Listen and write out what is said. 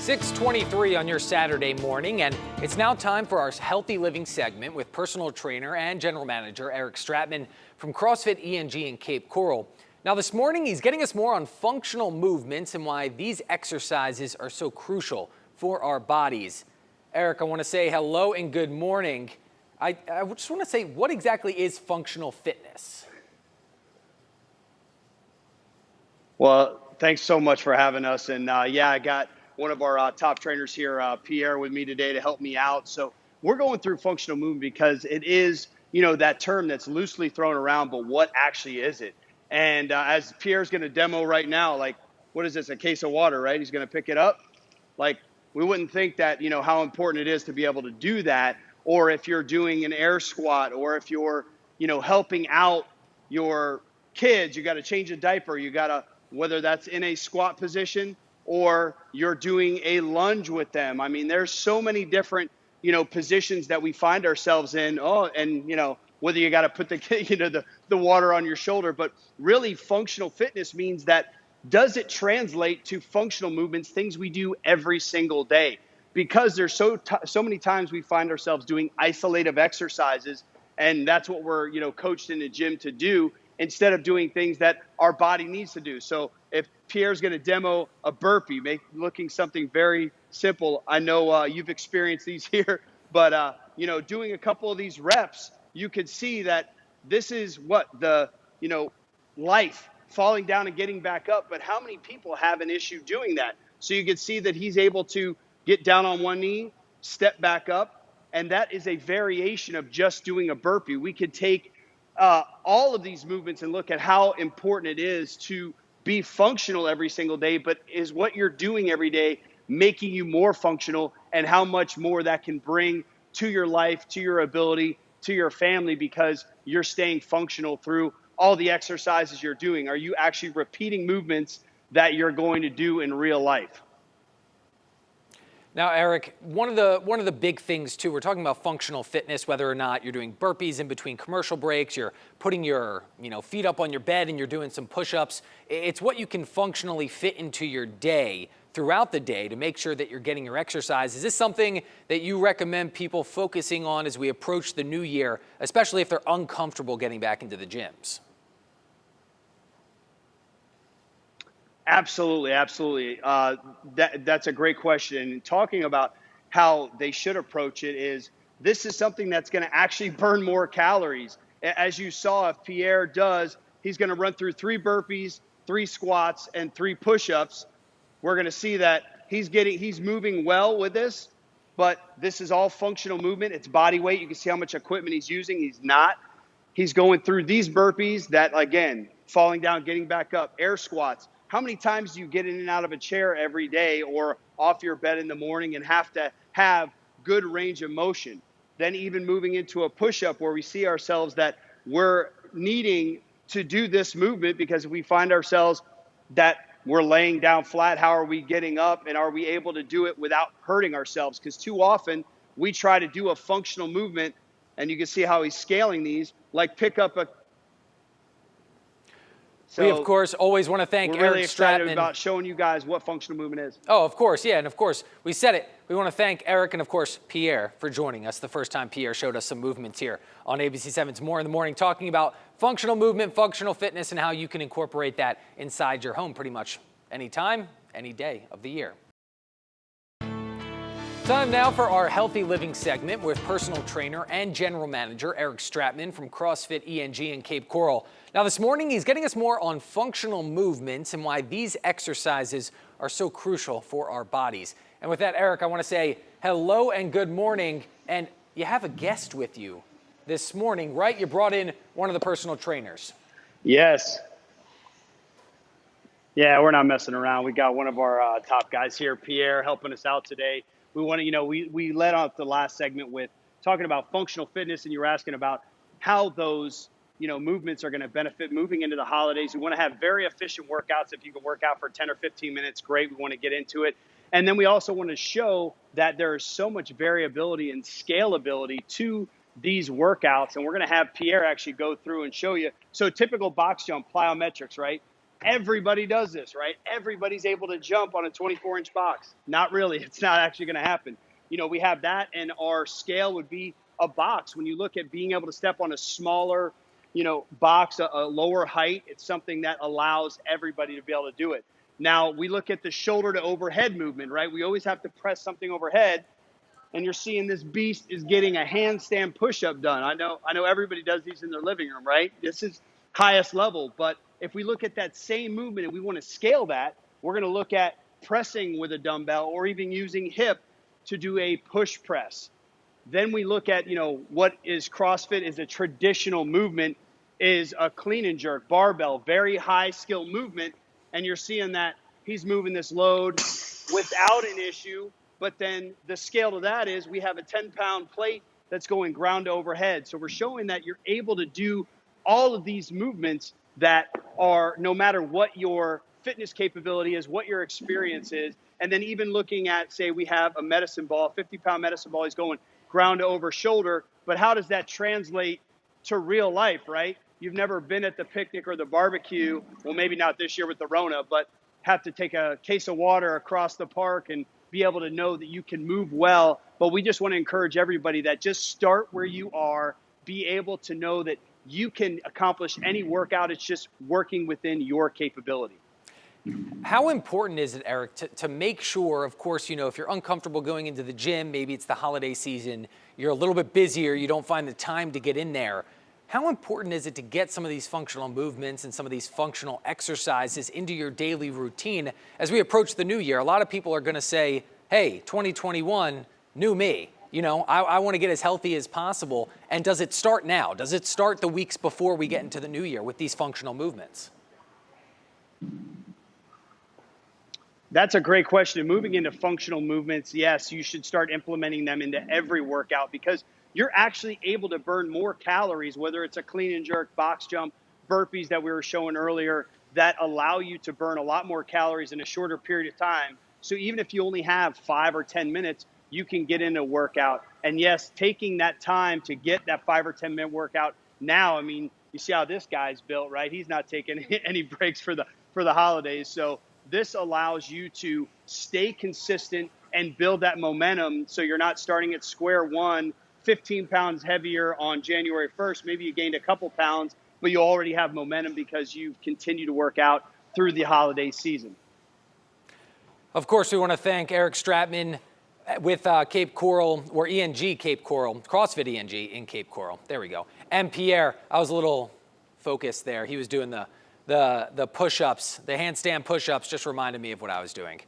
6:23 on your Saturday morning, and it's now time for our Healthy Living segment with personal trainer and general manager Eric Stratman from CrossFit ENG in Cape Coral. Now this morning, he's getting us more on functional movements and why these exercises are so crucial for our bodies. Eric, I want to say hello and good morning. I just want to say, what exactly is functional fitness? Well, thanks so much for having us. And I got one of our top trainers here, Pierre, with me today to help me out. So we're going through functional movement because it is, that term that's loosely thrown around, but what actually is it? And as Pierre's going to demo right now, like, what is this, a case of water, right? He's going to pick it up. Like, we wouldn't think that, how important it is to be able to do that. Or if you're doing an air squat, or if you're, helping out your kids, you got to change a diaper, you got to, whether that's in a squat position or you're doing a lunge with them. I mean, there's so many different, positions that we find ourselves in. Oh, and, whether you got to put the, the water on your shoulder, but really functional fitness means that does it translate to functional movements, things we do every single day? Because there's so many times we find ourselves doing isolative exercises, and that's what we're, coached in the gym to do, instead of doing things that our body needs to do. So if Pierre's going to demo a burpee, looking something very simple, I know you've experienced these here, but doing a couple of these reps, you could see that this is what the, life, falling down and getting back up. But how many people have an issue doing that? So you can see that he's able to get down on one knee, step back up, and that is a variation of just doing a burpee. We could take all of these movements and look at how important it is to be functional every single day, but is what you're doing every day making you more functional, and how much more that can bring to your life, to your ability, to your family, because you're staying functional through all the exercises you're doing. Are you actually repeating movements that you're going to do in real life? Now, Eric, one of the big things too, we're talking about functional fitness, whether or not you're doing burpees in between commercial breaks, you're putting your feet up on your bed and you're doing some push-ups. It's what you can functionally fit into your day throughout the day to make sure that you're getting your exercise. Is this something that you recommend people focusing on as we approach the new year, especially if they're uncomfortable getting back into the gyms? Absolutely, absolutely. That's a great question. And talking about how they should approach it is, this is something that's going to actually burn more calories. As you saw, if Pierre does, he's going to run through 3 burpees, 3 squats, and 3 push-ups. We're going to see that he's moving well with this, but this is all functional movement. It's body weight. You can see how much equipment he's using. He's going through these burpees that, again, falling down, getting back up, air squats. How many times do you get in and out of a chair every day or off your bed in the morning and have to have good range of motion? Then even moving into a push-up where we see ourselves that we're needing to do this movement because we find ourselves that we're laying down flat. How are we getting up, and are we able to do it without hurting ourselves? Because too often we try to do a functional movement, and you can see how he's scaling these, like pick up a. So we, of course, always want to thank Eric Stratman. We're really excited about showing you guys what functional movement is. Oh, of course, yeah, and of course, we said it. We want to thank Eric and, of course, Pierre for joining us. The first time Pierre showed us some movements here on ABC7's More in the Morning, talking about functional movement, functional fitness, and how you can incorporate that inside your home pretty much anytime, any day of the year. Time now for our Healthy Living segment with personal trainer and general manager Eric Stratman from CrossFit ENG in Cape Coral. Now this morning, he's getting us more on functional movements and why these exercises are so crucial for our bodies. And with that, Eric, I want to say hello and good morning. And you have a guest with you this morning, right? You brought in one of the personal trainers. Yes. Yeah, we're not messing around. We got one of our top guys here, Pierre, helping us out today. We want to, we led off the last segment with talking about functional fitness, and you were asking about how those, movements are going to benefit moving into the holidays. We want to have very efficient workouts. If you can work out for 10 or 15 minutes, great. We want to get into it. And then we also want to show that there is so much variability and scalability to these workouts. And we're going to have Pierre actually go through and show you. So typical box jump plyometrics, right? everybody does this, right? Everybody's able to jump on a 24-inch box. Not really. It's not actually going to happen. We have that, and our scale would be a box. When you look at being able to step on a smaller, box, a lower height, it's something that allows everybody to be able to do it. Now, we look at the shoulder to overhead movement, right? We always have to press something overhead, and you're seeing this beast is getting a handstand push-up done. I know everybody does these in their living room, right? This is highest level. But if we look at that same movement and we want to scale that, we're going to look at pressing with a dumbbell or even using hip to do a push press. Then we look at, what is CrossFit is a traditional movement, is a clean and jerk, barbell, very high skill movement. And you're seeing that he's moving this load without an issue. But then the scale to that is we have a 10-pound plate that's going ground to overhead. So we're showing that you're able to do all of these movements that are, no matter what your fitness capability is, what your experience is. And then even looking at, say, we have a medicine ball, 50-pound medicine ball, he's going ground to over shoulder. But how does that translate to real life, right? You've never been at the picnic or the barbecue. Well, maybe not this year with the Rona, but have to take a case of water across the park and be able to know that you can move well. But we just want to encourage everybody that just start where you are, be able to know that you can accomplish any workout. It's just working within your capability. How important is it, Eric, to make sure, of course, if you're uncomfortable going into the gym, maybe it's the holiday season, you're a little bit busier, you don't find the time to get in there. How important is it to get some of these functional movements and some of these functional exercises into your daily routine as we approach the new year? A lot of people are going to say, hey, 2021, new me. I want to get as healthy as possible. And does it start now? Does it start the weeks before we get into the new year with these functional movements? That's a great question. Moving into functional movements, yes, you should start implementing them into every workout because you're actually able to burn more calories, whether it's a clean and jerk, box jump, burpees that we were showing earlier, that allow you to burn a lot more calories in a shorter period of time. So even if you only have 5 or 10 minutes, you can get in a workout. And yes, taking that time to get that 5 or 10 minute workout now, I mean, you see how this guy's built, right? He's not taking any breaks for the holidays. So this allows you to stay consistent and build that momentum so you're not starting at square one, 15 pounds heavier on January 1st. Maybe you gained a couple pounds, but you already have momentum because you've continued to work out through the holiday season. Of course, we want to thank Eric Stratman with Cape Coral, or ENG Cape Coral, CrossFit ENG in Cape Coral. There we go. And Pierre, I was a little focused there. He was doing the push-ups, the handstand push-ups, just reminded me of what I was doing.